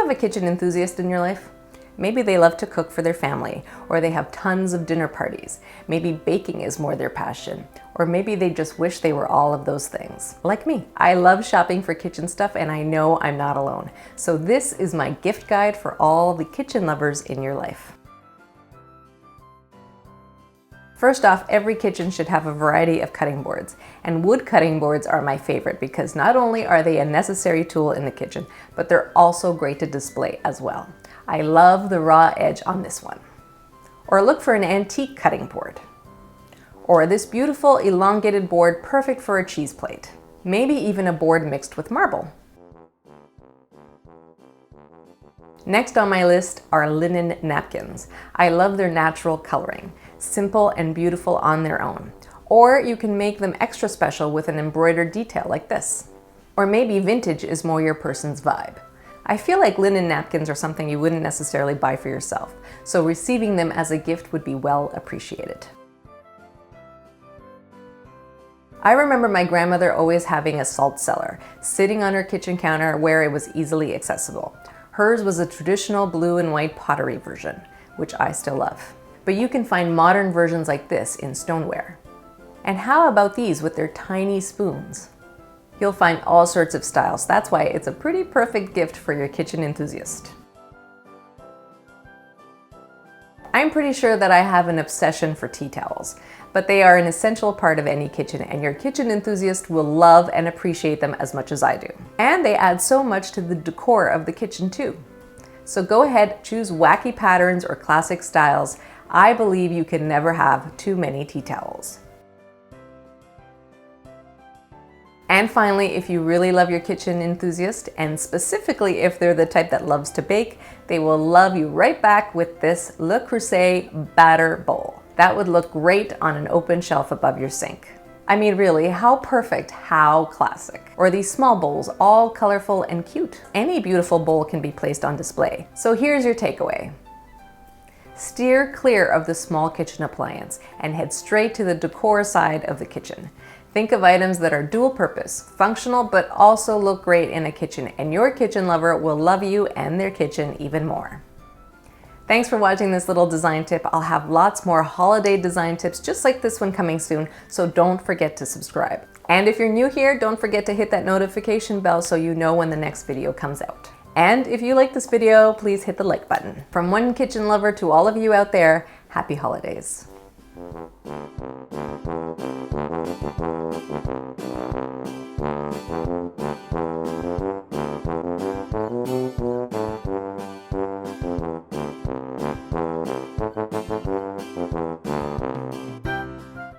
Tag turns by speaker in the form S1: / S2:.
S1: have a kitchen enthusiast in your life? Maybe they love to cook for their family, or they have tons of dinner parties. Maybe baking is more their passion, or maybe they just wish they were all of those things. Like me, I love shopping for kitchen stuff and I know I'm not alone. So this is my gift guide for all the kitchen lovers in your life. First off, every kitchen should have a variety of cutting boards, and wood cutting boards are my favorite because not only are they a necessary tool in the kitchen, but they're also great to display as well. I love the raw edge on this one. Or look for an antique cutting board. Or this beautiful elongated board perfect for a cheese plate. Maybe even a board mixed with marble. Next on my list are linen napkins. I love their natural coloring, simple and beautiful on their own. Or you can make them extra special with an embroidered detail like this. Or maybe vintage is more your person's vibe. I feel like linen napkins are something you wouldn't necessarily buy for yourself, so receiving them as a gift would be well appreciated. I remember my grandmother always having a salt cellar, sitting on her kitchen counter where it was easily accessible. Hers was a traditional blue and white pottery version, which I still love. But you can find modern versions like this in stoneware. And how about these with their tiny spoons? You'll find all sorts of styles. That's why it's a pretty perfect gift for your kitchen enthusiast. I'm pretty sure that I have an obsession for tea towels, but they are an essential part of any kitchen and your kitchen enthusiast will love and appreciate them as much as I do. And they add so much to the decor of the kitchen too. So go ahead, choose wacky patterns or classic styles. I believe you can never have too many tea towels. And finally, if you really love your kitchen enthusiast, and specifically if they're the type that loves to bake, they will love you right back with this Le Creuset batter bowl. That would look great on an open shelf above your sink. I mean, really, how perfect, how classic. Or these small bowls, all colorful and cute. Any beautiful bowl can be placed on display. So here's your takeaway. Steer clear of the small kitchen appliance and head straight to the decor side of the kitchen. Think of items that are dual purpose, functional, but also look great in a kitchen, and your kitchen lover will love you and their kitchen even more. Thanks for watching this little design tip. I'll have lots more holiday design tips just like this one coming soon, so don't forget to subscribe. And if you're new here, don't forget to hit that notification bell so you know when the next video comes out. And if you like this video, please hit the like button. From one kitchen lover to all of you out there, happy holidays. Thank you.